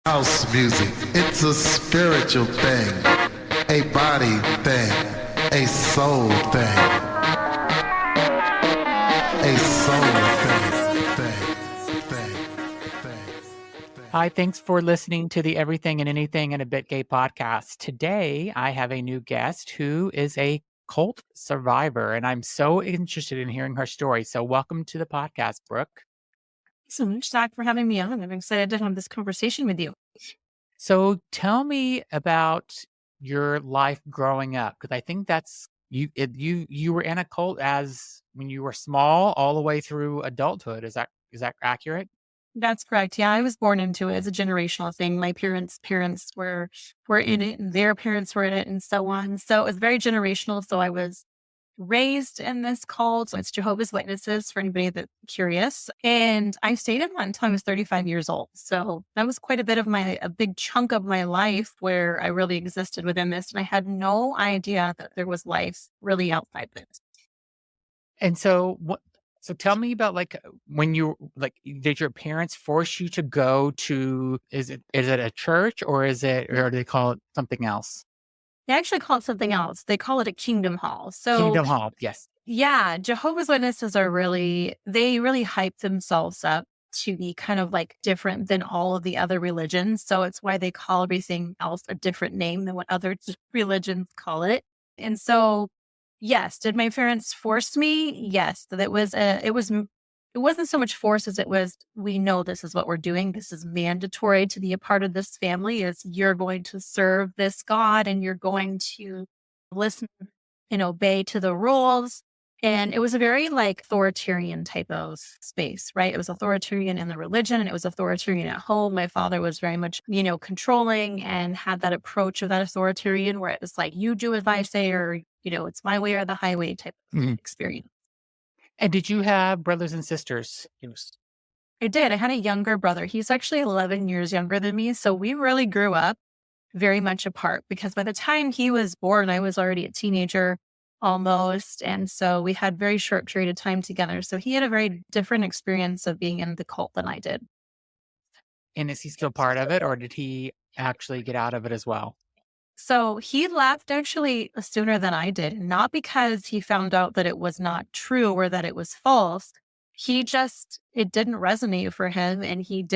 House music, it's a spiritual thing, a body thing, a soul thing, a soul thing. Hi, thanks for listening to the Everything and Anything and a Bit Gay podcast. Today, I have a new guest who is a cult survivor, and I'm so interested in hearing her story. So, welcome to the podcast, Brooke. So much, Zach, for having me on. I'm excited to have this conversation with you. So, tell me about your life growing up, because I think that's you were in a cult as when you were small, all the way through adulthood. Is that accurate? That's correct. Yeah, I was born into it. It's a generational thing. My parents were in it, and their parents were in it, and so on. So it was very generational. So I was raised in this cult. So it's Jehovah's Witnesses for anybody that's curious. And I stayed in one until I was 35 years old. So that was quite a big chunk of my life where I really existed within this. And I had no idea that there was life really outside this. And so what so tell me about when you did your parents force you to go to is it a church or do they call it something else? They actually call it something else. They call it a kingdom hall. So Kingdom Hall, yes. yeah, Jehovah's Witnesses they really hype themselves up to be kind of like different than all of the other religions. So it's why they call everything else a different name than what other religions call it. And so, yes, did my parents force me? Yes, it wasn't so much force as it was, we know this is what we're doing. This is mandatory to be a part of this family is you're going to serve this God and you're going to listen and obey to the rules. And it was a very like authoritarian type of space, right? It was authoritarian in the religion and it was authoritarian at home. My father was very much, controlling and had that approach of that authoritarian where it was like, you do as I say, or, it's my way or the highway type of Mhm. experience. And did you have brothers and sisters? Yes. I did. I had a younger brother. He's actually 11 years younger than me. So we really grew up very much apart because by the time he was born, I was already a teenager almost. And so we had very short period of time together. So he had a very different experience of being in the cult than I did. And is he still part of it or did he actually get out of it as well? So he left actually sooner than I did, not because he found out that it was not true or that it was false. It didn't resonate for him and he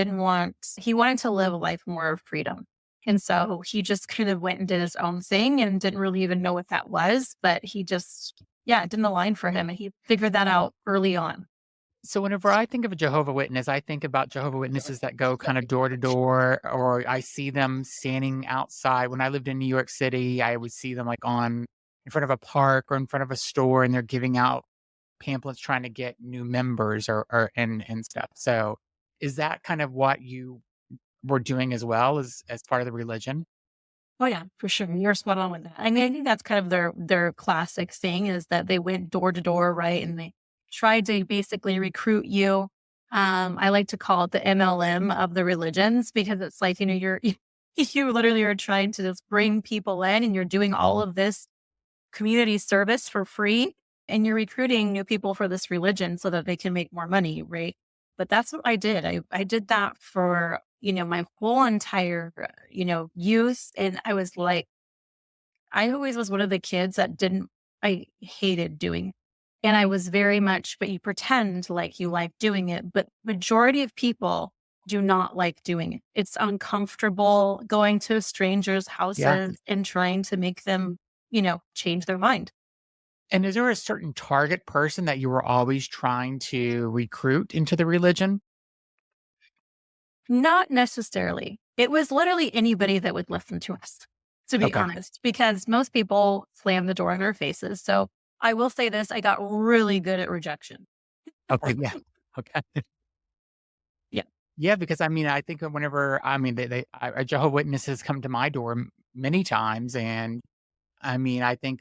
wanted to live a life more of freedom. And so he just kind of went and did his own thing and didn't really even know what that was, but it didn't align for him. And he figured that out early on. So whenever I think of a Jehovah Witness, I think about Jehovah Witnesses that go kind of door to door, or I see them standing outside. When I lived in New York City, I would see them in front of a park or in front of a store, and they're giving out pamphlets trying to get new members and stuff. So is that kind of what you were doing as well as part of the religion? Oh yeah, for sure. You're spot on with that. I mean, I think that's kind of their classic thing is that they went door to door, right? And they tried to basically recruit you. I like to call it the MLM of the religions because it's like, you literally are trying to just bring people in and you're doing all of this community service for free and you're recruiting new people for this religion so that they can make more money, right? But that's what I did. I did that for, my whole entire, youth. And I always was one of the kids I hated doing it. And I was very much, but you pretend like you like doing it. But majority of people do not like doing it. It's uncomfortable going to strangers' Yeah. houses and trying to make them, change their mind. And is there a certain target person that you were always trying to recruit into the religion? Not necessarily. It was literally anybody that would listen to us, to be Okay. honest, because most people slam the door in our faces. So I will say this, I got really good at rejection. Okay. Yeah. Okay. Yeah. Yeah, because I mean, I think that whenever Jehovah Witnesses come to my door many times, and I mean, I think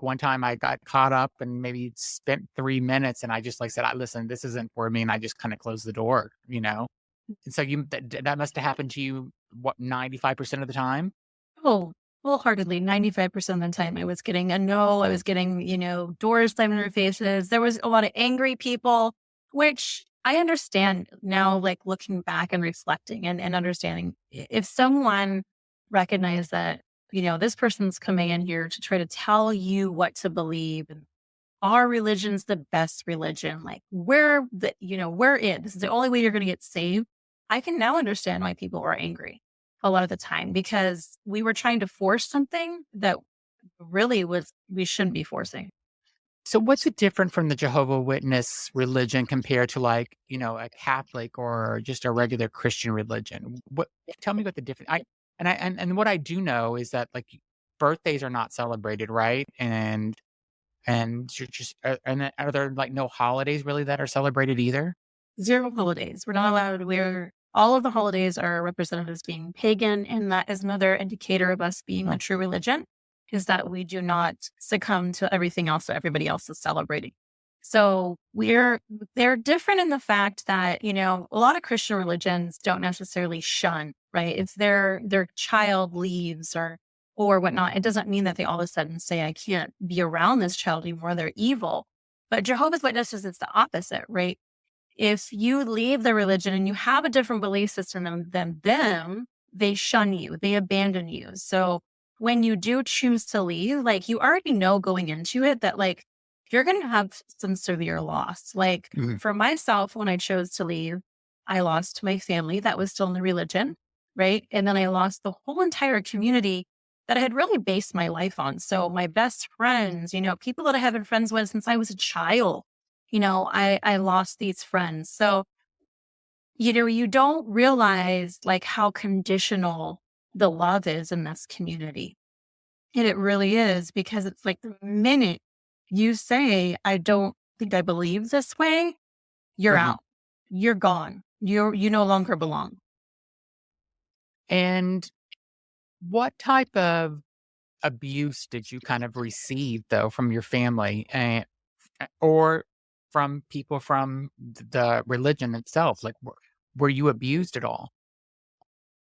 one time I got caught up and maybe spent 3 minutes, and I just like said, "I listen, this isn't for me," and I just kind of closed the door, you know. And so that must have happened to you, what, 95% of the time? Oh, wholeheartedly, 95% of the time I was getting a no. I was getting, doors slammed in their faces. There was a lot of angry people, which I understand now, like looking back and reflecting and understanding if someone recognized that, this person's coming in here to try to tell you what to believe and our religion's the best religion, like we're it. This is the only way you're going to get saved. I can now understand why people were angry a lot of the time because we were trying to force something that really we shouldn't be forcing. So what's it different from the Jehovah Witness religion compared to like, a Catholic or just a regular Christian religion? Tell me what the difference and what I do know is that like birthdays are not celebrated, right? And you're just and then are there like no holidays really that are celebrated either? Zero holidays. We're not allowed. We're all of the holidays are represented as being pagan, and that is another indicator of us being a true religion. Is that we do not succumb to everything else that everybody else is celebrating. So they're different in the fact that, a lot of Christian religions don't necessarily shun, right? If their child leaves or whatnot, it doesn't mean that they all of a sudden say, I can't be around this child anymore. They're evil. But Jehovah's Witnesses, it's the opposite, right? If you leave the religion and you have a different belief system than them, they shun you, they abandon you. So when you do choose to leave, like you already know going into it that like you're going to have some severe loss. Like Mhm. for myself, when I chose to leave, I lost my family that was still in the religion, right? And then I lost the whole entire community that I had really based my life on. So my best friends, people that I have been friends with since I was a child, I lost these friends. So you don't realize like how conditional the love is in this community. And it really is because it's like the minute you say, I don't think I believe this way, you're Mhm. out. You're gone. You no longer belong. And what type of abuse did you kind of receive though from your family or from people from the religion itself? Like were you abused at all?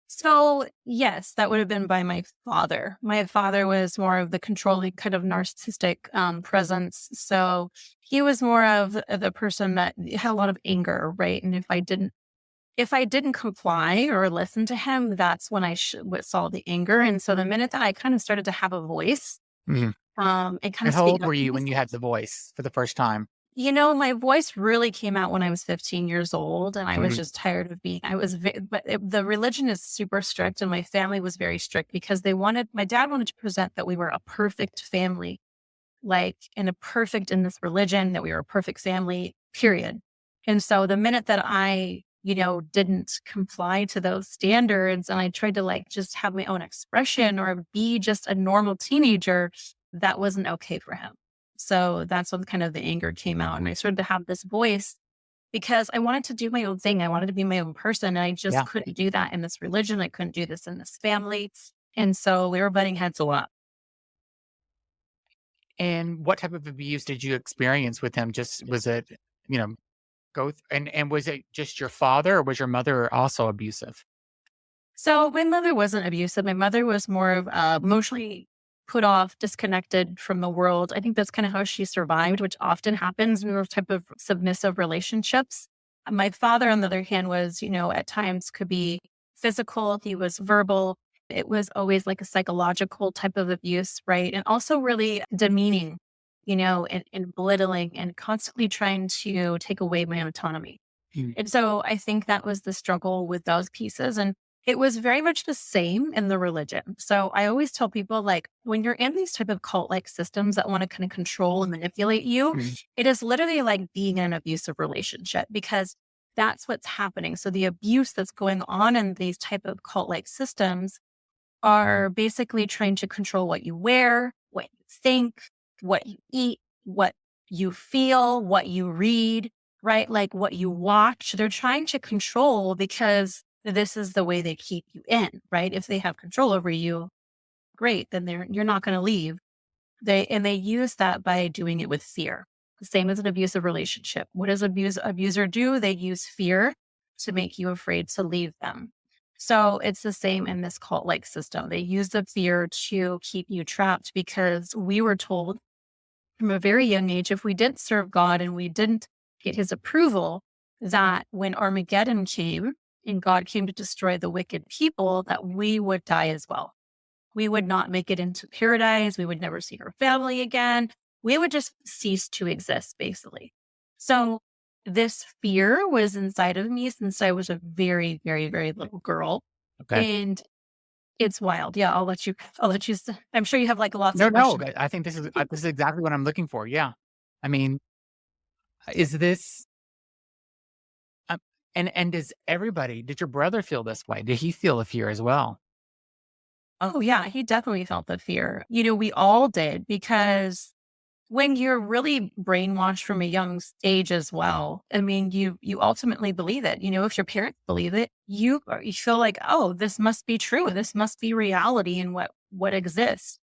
So yes, that would have been by my father. My father was more of the controlling kind of narcissistic presence. So he was more of the person that had a lot of anger, right? And if I didn't comply or listen to him, that's when I saw the anger. And so the minute that I kind of started to have a voice, Mhm. and kind And of how speak old up, were you when you had the voice for the first time? my voice really came out when I was 15 years old, and I was Mhm. just tired of being. The religion is super strict, and my family was very strict because my dad wanted to present that we were a perfect family, like in in this religion, that we were a perfect family, period. And so the minute that I, didn't comply to those standards and I tried to like just have my own expression or be just a normal teenager, that wasn't okay for him. So that's when kind of the anger came out. And I started to have this voice because I wanted to do my own thing. I wanted to be my own person. And I just Yeah. couldn't do that in this religion. I couldn't do this in this family. And so we were butting heads a lot. And what type of abuse did you experience with him? Just was it, you know, and was it just your father or was your mother also abusive? So my mother wasn't abusive. My mother was more of emotionally put off, disconnected from the world. I think that's kind of how she survived, which often happens in those type of submissive relationships. My father, on the other hand, was, at times could be physical. He was verbal. It was always like a psychological type of abuse, right? And also really demeaning, and belittling and constantly trying to take away my autonomy. Mm. And so I think that was the struggle with those pieces. And it was very much the same in the religion. So I always tell people like when you're in these type of cult like systems that want to kind of control and manipulate you, Mm. it is literally like being in an abusive relationship because that's what's happening. So the abuse that's going on in these type of cult like systems are basically trying to control what you wear, what you think, what you eat, what you feel, what you read, right? Like what you watch. They're trying to control because this is the way they keep you in, right? If they have control over you, great, then you're not going to leave. They use that by doing it with fear. The same as an abusive relationship. What does abuser do? They use fear to make you afraid to leave them. So it's the same in this cult like system. They use the fear to keep you trapped because we were told from a very young age if we didn't serve God and we didn't get his approval, that when Armageddon came and God came to destroy the wicked people, that we would die as well. We would not make it into paradise. We would never see our family again. We would just cease to exist, basically. So this fear was inside of me since I was a very, very, very little girl. Okay. And it's wild. Yeah, I'll let you, I'm sure you have like lots No, of no. questions. I think this is exactly what I'm looking for. Yeah. I mean, is this and did your brother feel this way? Did he feel the fear as well? Oh, yeah, he definitely felt the fear. We all did because when you're really brainwashed from a young age as well, I mean, you ultimately believe it. If your parents believe it, you feel like, oh, this must be true. This must be reality and what exists.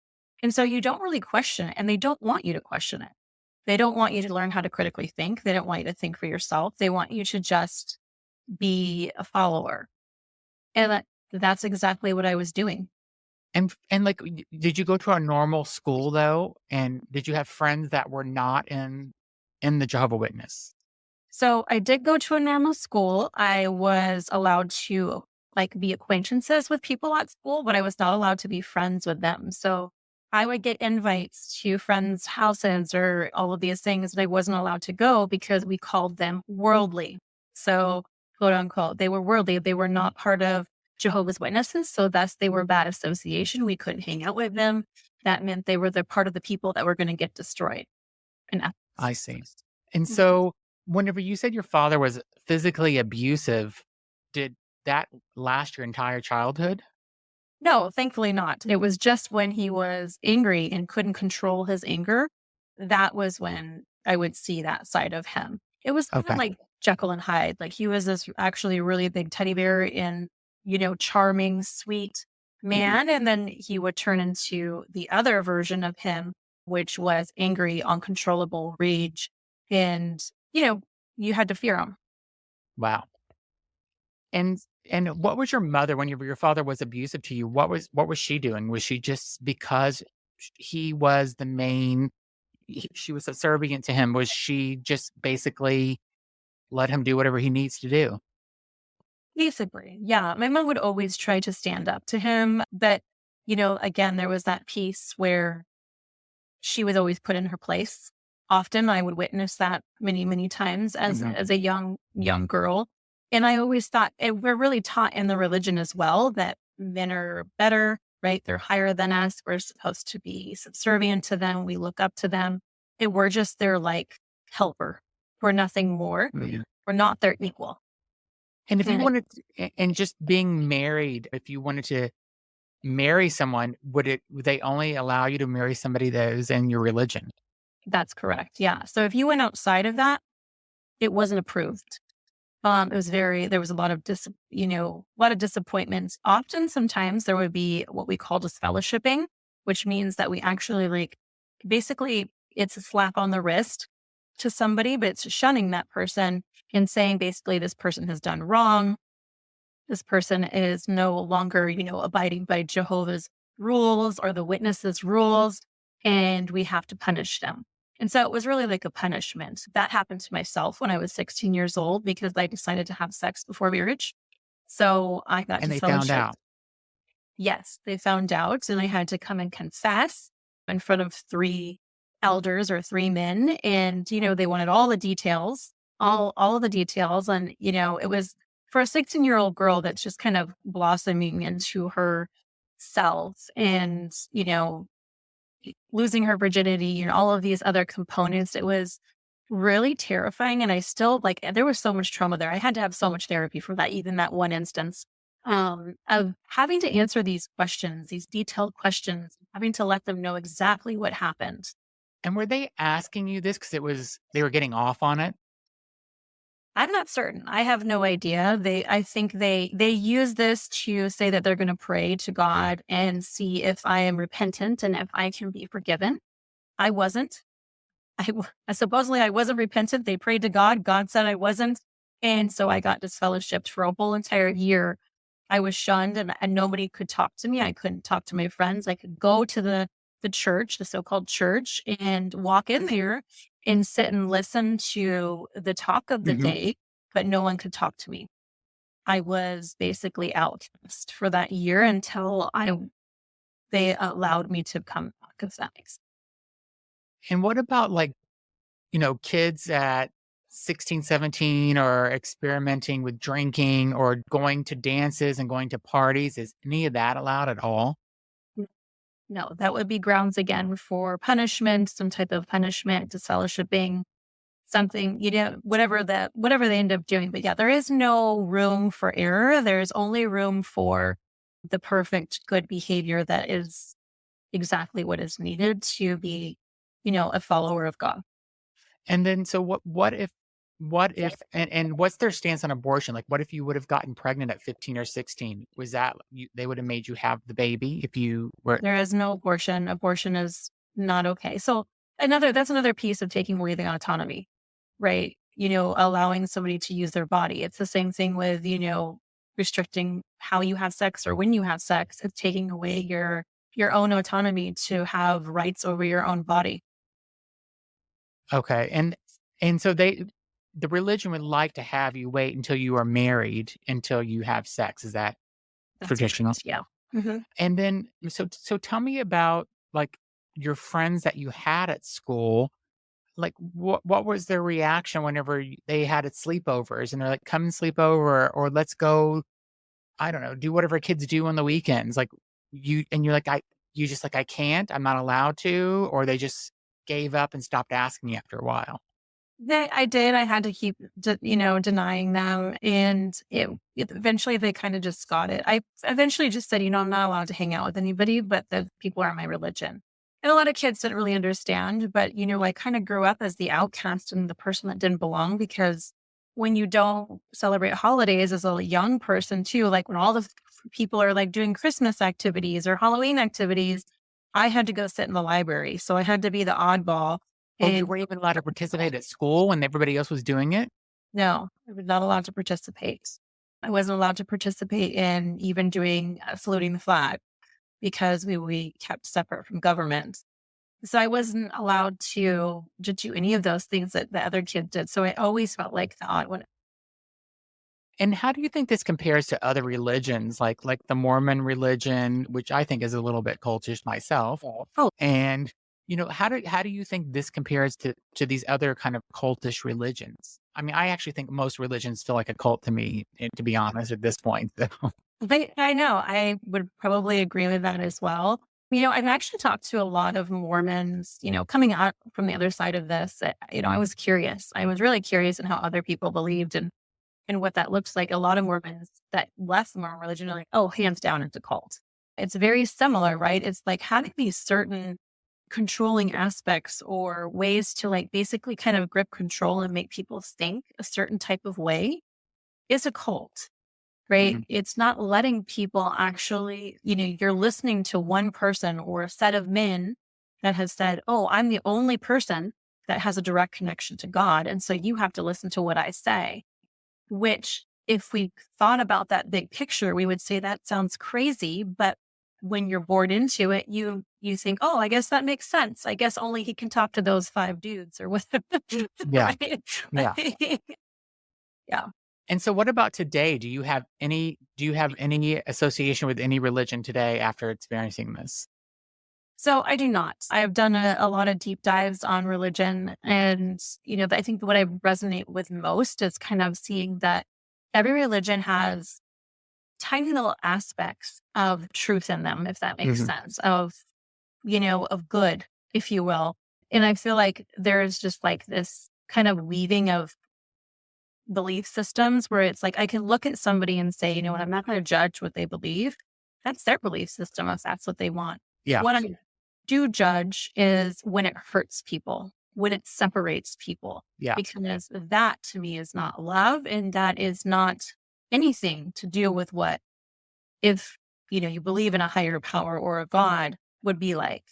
And so you don't really question it, and they don't want you to question it. They don't want you to learn how to critically think. They don't want you to think for yourself. They want you to just be a follower. And that's exactly what I was doing. And like, did you go to a normal school though? And did you have friends that were not in the Jehovah Witness? So I did go to a normal school. I was allowed to like be acquaintances with people at school, but I was not allowed to be friends with them. So I would get invites to friends' houses or all of these things, but I wasn't allowed to go because we called them worldly. So quote unquote, they were worldly. They were not part of Jehovah's Witnesses. So thus they were bad association. We couldn't hang out with them. That meant they were the part of the people that were going to get destroyed. And I see. And Mhm. so whenever you said your father was physically abusive, did that last your entire childhood? No, thankfully not. It was just when he was angry and couldn't control his anger. That was when I would see that side of him. It was kind of Okay. like Jekyll and Hyde. Like he was this actually really big teddy bear and, charming, sweet man. And then he would turn into the other version of him, which was angry, uncontrollable rage. And, you had to fear him. Wow. And and what was your mother when your father was abusive to you? What was she doing? Was she just because he was the main she was subservient to him? Was she just basically let him do whatever he needs to do? Basically, yeah. My mom would always try to stand up to him. But, again, there was that piece where she was always put in her place. Often I would witness that many, many times as Mhm. as a young girl. And I always thought and we're really taught in the religion as well that men are better, right? They're higher than us. We're supposed to be subservient to them. We look up to them. And we're just their like helper. We're nothing more. Yeah. We're not their equal. And if you And wanted and just being married, if you wanted to marry someone, would they only allow you to marry somebody that is in your religion? that's correct. Yeah. So if you went outside of that, it wasn't approved. There was a lot of a lot of disappointments. Often, sometimes there would be what we call disfellowshipping, which means that we actually basically it's a slap on the wrist to somebody, but it's shunning that person and saying basically this person has done wrong. This person is no longer, abiding by Jehovah's rules or the witnesses' rules, and we have to punish them. And so it was really like a punishment. That happened to myself when I was 16 years old because I decided to have sex before marriage. So I got And they found disfellowshipped. out. Yes, they found out, and I had to come and confess in front of three elders or three men. And, they wanted all the details, all of the details. And, it was for a 16-year-old girl that's just kind of blossoming into her self and, losing her virginity and all of these other components. It was really terrifying. And I still there was so much trauma there. I had to have so much therapy for that, even that one instance of having to answer these questions, these detailed questions, having to let them know exactly what happened. And were they asking you this because they were getting off on it? I'm not certain. I have no idea. I think they use this to say that they're going to pray to God and see if I am repentant and if I can be forgiven. I wasn't. Supposedly I wasn't repentant. They prayed to God. God said I wasn't. And so I got disfellowshipped for a whole entire year. I was shunned and nobody could talk to me. I couldn't talk to my friends. I could go to the church, the so-called church, and walk in there and sit and listen to the talk of the Mhm. day. but no one could talk to me. I was basically outcast for that year until they allowed me to come back, if that makes sense. And what about like, kids at 16, 17 or experimenting with drinking or going to dances and going to parties? Is any of that allowed at all? No, that would be grounds again for punishment, some type of punishment, disfellowshipping, something, whatever they end up doing. But yeah, there is no room for error. There's only room for the perfect good behavior that is exactly what is needed to be, a follower of God. And then so what if and what's their stance on abortion? Like what if you would have gotten pregnant at 15 or 16? Was that they would have made you have the baby if you were There is no abortion. Abortion is not okay. So that's another piece of taking away the autonomy, right? Allowing somebody to use their body. It's the same thing with, restricting how you have sex or when you have sex. It's taking away your own autonomy to have rights over your own body. okay. And so the religion would like to have you wait until you are married until you have sex. Is that That's traditional? correct. Yeah. Mhm. And then so tell me about like your friends that you had at school. Like what was their reaction whenever they had at sleepovers and they're like, come and sleep over or let's go, I don't know, do whatever kids do on the weekends. Like you're like, you just like, I can't, I'm not allowed to, or they just gave up and stopped asking you after a while. I did. I had to keep, denying them. And eventually they kind of just got it. I eventually just said, I'm not allowed to hang out with anybody, but the people are my religion. And a lot of kids didn't really understand, but, I kind of grew up as the outcast and the person that didn't belong because when you don't celebrate holidays as a young person too, like when all the people are like doing Christmas activities or Halloween activities, I had to go sit in the library. So I had to be the oddball. Oh, you weren't even allowed to participate at school when everybody else was doing it? No, I was not allowed to participate. I wasn't allowed to participate in even doing saluting the flag because we kept separate from government. So I wasn't allowed to do any of those things that the other kids did. So I always felt like the odd one. And how do you think this compares to other religions, like the Mormon religion, which I think is a little bit cultish myself? Oh, And how do you think this compares to these other kind of cultish religions? I mean, I actually think most religions feel like a cult to me, to be honest, at this point. So, I know. I would probably agree with that as well. I've actually talked to a lot of Mormons, coming out from the other side of this. I was curious. I was really curious in how other people believed and what that looks like. A lot of Mormons that left the Mormon religion are like, oh, hands down, it's a cult. It's very similar, right? It's like having these certain controlling aspects or ways to like basically kind of grip control and make people think a certain type of way is a cult, right? mhm. It's not letting people actually, you're listening to one person or a set of men that has said, oh, I'm the only person that has a direct connection to God. And so you have to listen to what I say, which if we thought about that big picture, we would say that sounds crazy, but when you're bored into it, you think, oh, I guess that makes sense. I guess only he can talk to those five dudes or whatever. Yeah, Right? yeah. Yeah. And so, what about today? Do you have any association with any religion today after experiencing this? So I do not. I have done a lot of deep dives on religion. And, I think what I resonate with most is kind of seeing that every religion has tiny little aspects of truth in them, if that makes Hmm. sense, of good, if you will. And I feel like there's just like this kind of weaving of belief systems where it's like I can look at somebody and say, what, I'm not going to judge what they believe. That's their belief system if that's what they want. Yeah, What I do judge is when it hurts people, when it separates people, yeah. because that to me is not love and that is not anything to do with what if you believe in a higher power or a God would be like.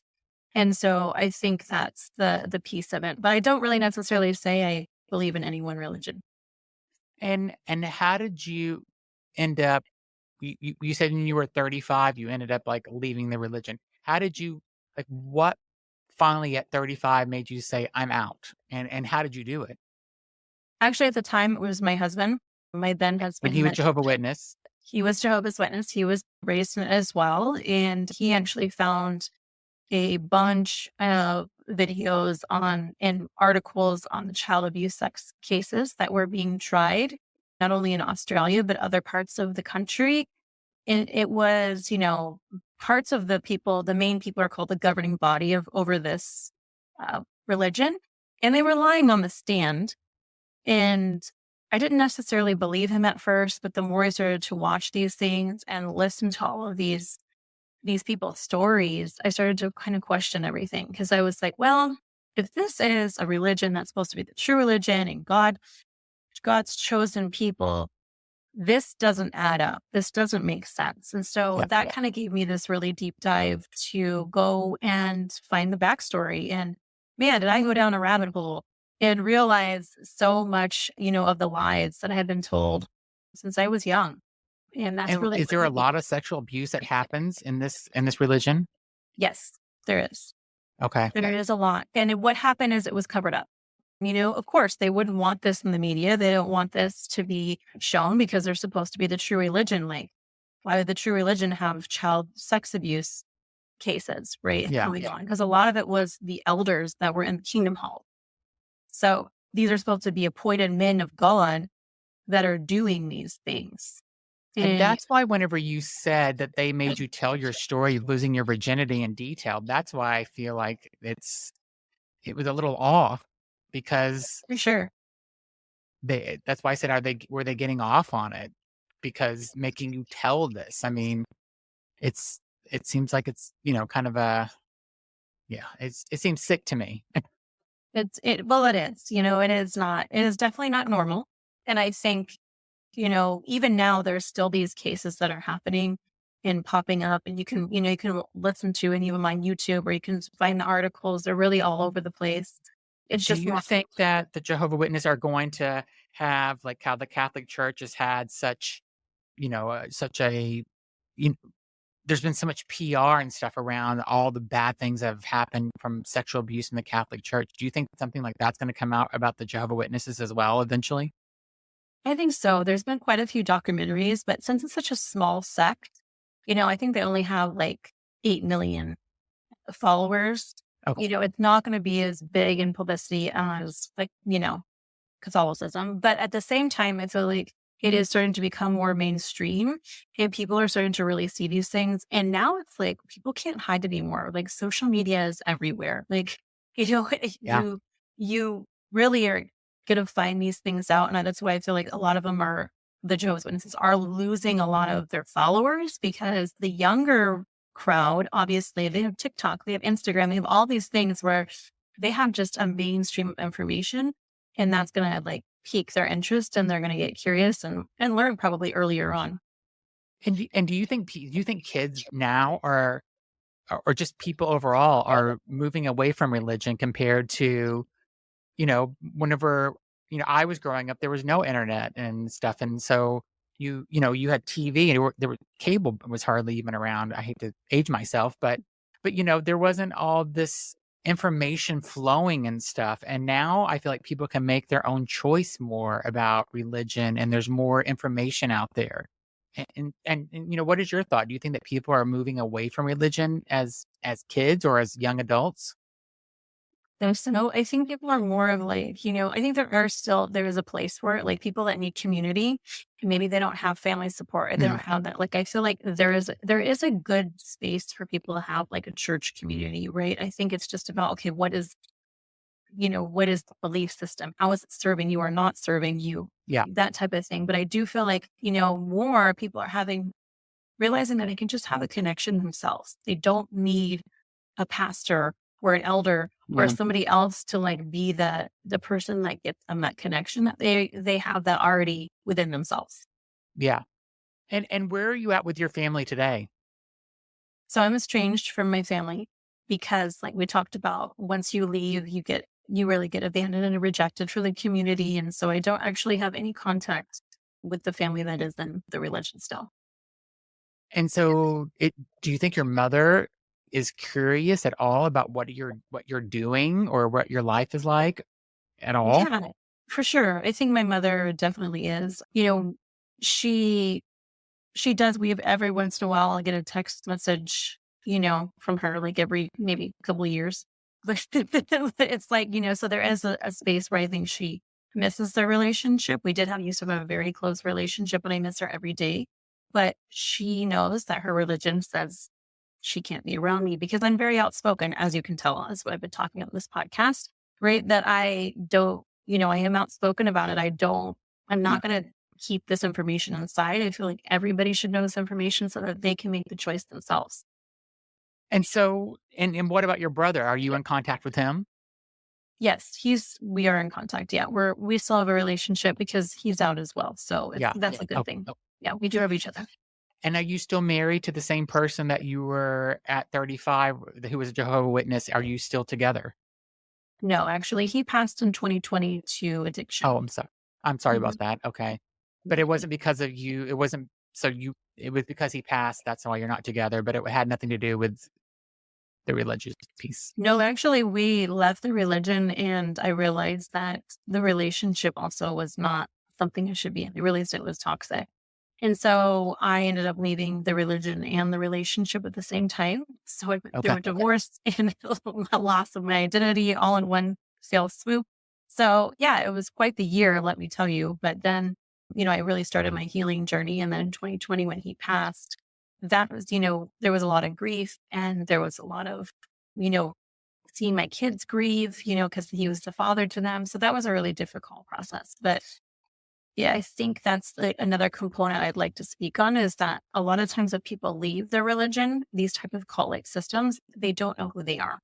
And so I think that's the piece of it. But I don't really necessarily say I believe in any one religion. And how did you end up? You said when you were 35, you ended up like leaving the religion. How did you like? What finally at 35 made you say I'm out? And how did you do it? Actually, at the time, it was my husband, my then And husband. he was Jehovah Witness. He was Jehovah's Witness. He was raised in it as well. And he actually found a bunch of videos on and articles on the child abuse sex cases that were being tried, not only in Australia, but other parts of the country. And it was, parts of the main people are called the governing body of over this religion. And they were lying on the stand. And I didn't necessarily believe him at first, but the more I started to watch these things and listen to all of these people's stories, I started to kind of question everything because I was like, well, if this is a religion that's supposed to be the true religion and God's chosen people, this doesn't add up. This doesn't make sense. And so Yeah. that kind of gave me this really deep dive to go and find the backstory. And man, did I go down a rabbit hole and realize so much, of the lies that I had been told since I was young. And that's And really is there a lot of sexual abuse that happens in this religion? Yes, there is. Okay. There is a lot. And what happened is it was covered up. Of course, they wouldn't want this in the media. They don't want this to be shown because they're supposed to be the true religion. Like, why would the true religion have child sex abuse cases, right? Yeah. Because a lot of it was the elders that were in the kingdom hall. So these are supposed to be appointed men of God that are doing these things. And that's why whenever you said that they made you tell your story of losing your virginity in detail, that's why I feel like it was a little off because For sure. that's why I said, were they getting off on it? Because making you tell this, I mean, it seems like it's, kind of it seems sick to me. Well, it is, it is definitely not normal. And I think, even now there's still these cases that are happening and popping up and you can listen to any of them on YouTube or you can find the articles. They're really all over the place. It's Do just you not think that the Jehovah Witness are going to have like how the Catholic Church has had such, such a, you, there's been so much PR and stuff around all the bad things that have happened from sexual abuse in the Catholic Church. Do you think something like that's going to come out about the Jehovah Witnesses as well eventually? I think so. There's been quite a few documentaries, but since it's such a small sect, I think they only have like 8 million followers. Okay. It's not going to be as big in publicity as like, Catholicism. But at the same time, I feel like it is starting to become more mainstream and people are starting to really see these things. And now it's like people can't hide anymore. Like social media is everywhere. Like, Yeah. you really are going to find these things out. And that's why I feel like a lot of them the Jehovah's Witnesses are losing a lot of their followers because the younger crowd, obviously, they have TikTok, they have Instagram, they have all these things where they have just a mainstream of information. And that's going to like pique their interest and they're going to get curious and learn probably earlier on. And do you think kids now or just people overall are moving away from religion compared to, whenever, I was growing up, there was no internet and stuff. And so you had TV and cable was hardly even around. I hate to age myself, but there wasn't all this information flowing and stuff. And now I feel like people can make their own choice more about religion and there's more information out there. And what is your thought? Do you think that people are moving away from religion as kids or as young adults? So I think people are more of like, I think there is a place for it, like people that need community and maybe they don't have family support or they don't have that. Like, I feel like there is a good space for people to have like a church community, right? I think it's just about, okay, what is the belief system? How is it serving you or not serving you? Yeah. That type of thing. But I do feel like, more people are realizing that they can just have a connection themselves. They don't need a pastor or an elder or somebody else to like be the person that gets them that connection that they have that already within themselves. Yeah. And where are you at with your family today? So I'm estranged from my family because like we talked about, once you leave, you really get abandoned and rejected for the community. And so I don't actually have any contact with the family that is in the religion still. And so do you think your mother is curious at all about what you're doing or what your life is like at all? Yeah. For sure. I think my mother definitely is. She does. We have every once in a while, I get a text message, from her, like every maybe couple of years. But it's like, so there is a space where I think she misses the relationship. We did have used to have a very close relationship, and I miss her every day. But she knows that her religion says she can't be around me because I'm very outspoken, as you can tell, as what I've been talking about in this podcast, right? That I don't, I am outspoken about it. I'm not going to keep this information inside. I feel like everybody should know this information so that they can make the choice themselves. And so, and what about your brother? Are you in contact with him? Yes, we are in contact. Yeah, we still have a relationship because he's out as well. So Yeah. that's a good Oh, thing. oh. Yeah, we do have each other. And are you still married to the same person that you were at 35, who was a Jehovah Witness? Are you still together? No, actually, he passed in 2020 to addiction. Oh, I'm sorry. I'm sorry Mhm. about that. Okay. But it wasn't because of you. It wasn't it was because he passed. That's why you're not together, but it had nothing to do with the religious piece. No, actually, we left the religion, and I realized that the relationship also was not something I should be in. I realized it was toxic. And so I ended up leaving the religion and the relationship at the same time. So I went through Okay. a divorce and a loss of my identity all in one fell swoop. So yeah, it was quite the year, let me tell you. But then, I really started my healing journey. And then in 2020, when he passed, that was, there was a lot of grief, and there was a lot of, you know, seeing my kids grieve, because he was the father to them. So that was a really difficult process. But yeah, I think that's another component I'd like to speak on is that a lot of times when people leave their religion, these type of cult-like systems, they don't know who they are,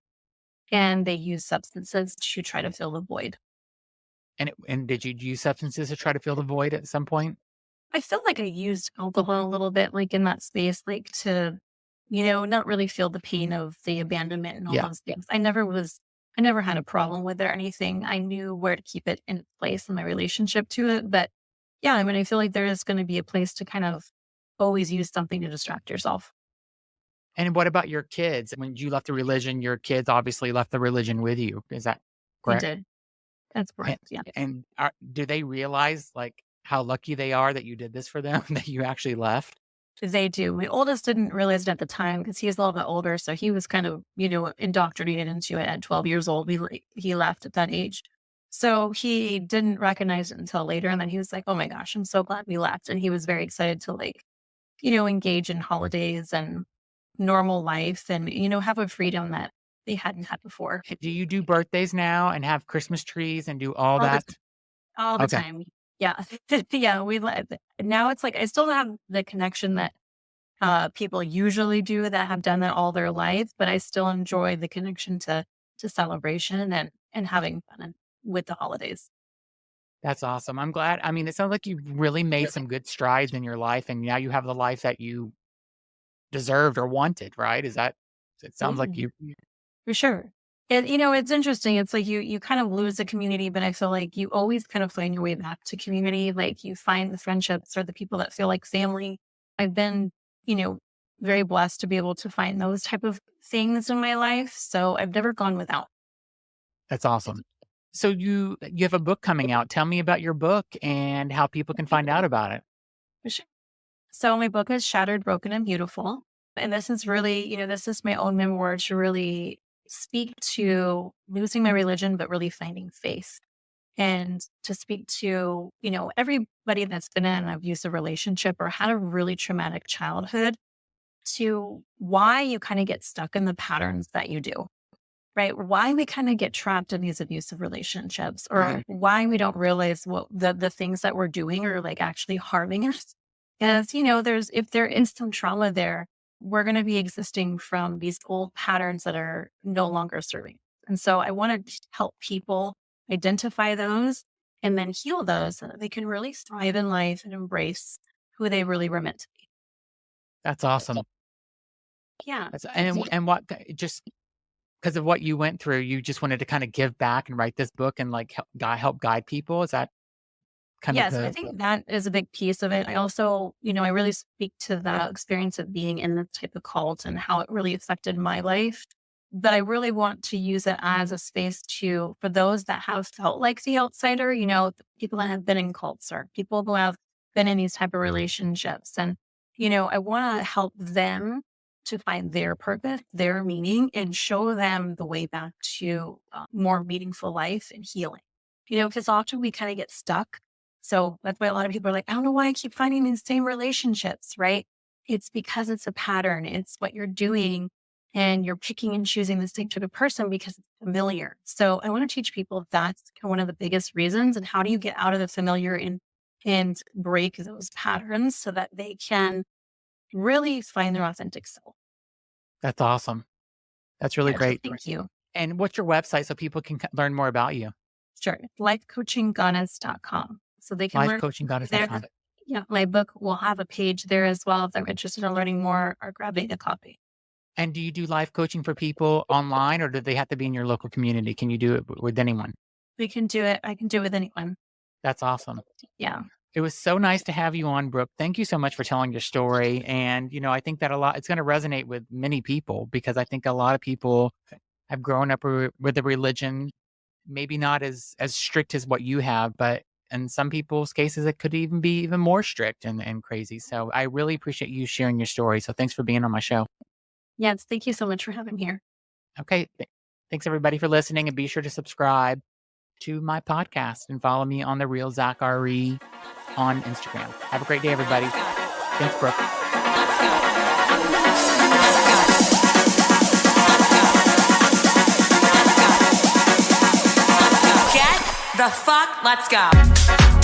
and they use substances to try to fill the void. And did you use substances to try to fill the void at some point? I feel like I used alcohol a little bit, like in that space, like to, not really feel the pain of the abandonment and all Yeah. those things. I never had a problem with it or anything. I knew where to keep it in place in my relationship to it. But yeah, I mean, I feel like there is going to be a place to kind of always use something to distract yourself. And what about your kids? When you left the religion, your kids obviously left the religion with you. Is that They correct? did. That's And, correct. Yeah. do they realize like how lucky they are that you did this for them, that you actually left? They do. My oldest didn't realize it at the time because he's a little bit older. So he was kind of, indoctrinated into it at 12 years old. He left at that age. So he didn't recognize it until later. And then he was like, oh my gosh, I'm so glad we left. And he was very excited to engage in holidays and normal life and, have a freedom that they hadn't had before. Do you do birthdays now and have Christmas trees and do all All the that? All the Okay. time. Yeah. Yeah, now it's like I still have the connection that, people usually do that have done that all their life, but I still enjoy the connection to celebration and having fun with the holidays. That's awesome. I'm glad. I mean, it sounds like you've really made some good strides in your life and now you have the life that you deserved or wanted, right? It sounds like Yeah, you. for sure. And, it's interesting. It's like you kind of lose the community, but I feel like you always kind of find your way back to community. Like you find the friendships or the people that feel like family. I've been, you know, very blessed to be able to find those type of things in my life. So I've never gone without. That's awesome. So you have a book coming out. Tell me about your book and how people can find out about it. For sure. So my book is Shattered, Broken, and Beautiful. And this is really, this is my own memoir to really speak to losing my religion, but really finding faith. And to speak to, everybody that's been in an abusive relationship or had a really traumatic childhood, to why you kind of get stuck in the patterns that you do, right? Why we kind of get trapped in these abusive relationships or Right. why we don't realize what the things that we're doing are like actually harming us. Because, if there is some trauma there, we're going to be existing from these old patterns that are no longer serving. And so I want to help people identify those and then heal those so that they can really thrive in life and embrace who they really were meant to be. That's awesome. Yeah. And what just because of what you went through, you just wanted to kind of give back and write this book and like help guide people. Is that kind of Yes, I think that is a big piece of it. I also, I really speak to the experience of being in this type of cult and how it really affected my life. but I really want to use it as a space for those that have felt like the outsider, people that have been in cults or people who have been in these type of relationships. And, I want to help them to find their purpose, their meaning, and show them the way back to more meaningful life and healing. Because often we kind of get stuck. So that's why a lot of people are like, I don't know why I keep finding these same relationships, right? It's because it's a pattern. It's what you're doing, and you're picking and choosing the same type of person because it's familiar. So I want to teach people that's one of the biggest reasons. And how do you get out of the familiar and break those patterns so that they can really find their authentic self. That's awesome. That's really Yeah, great. thank you. And what's your website so people can learn more about you? Sure. Lifecoachinggoddess.com. So they can learn Lifecoachinggoddess.com. Yeah, my book will have a page there as well if they're interested in learning more or grabbing a copy. And do you do life coaching for people online, or do they have to be in your local community? Can you do it with anyone? We can do it. I can do it with anyone. That's awesome. Yeah. It was so nice to have you on, Brooke. Thank you so much for telling your story. And, I think that it's going to resonate with many people, because I think a lot of people have grown up with a religion, maybe not as strict as what you have, but in some people's cases, it could even be even more strict and crazy. So I really appreciate you sharing your story. So thanks for being on my show. Yes. Thank you so much for having me here. Okay. Thanks everybody for listening, and be sure to subscribe to my podcast and follow me on The Real Zachary on Instagram. Have a great day, everybody. Thanks, Brooke. Get the fuck, let's go.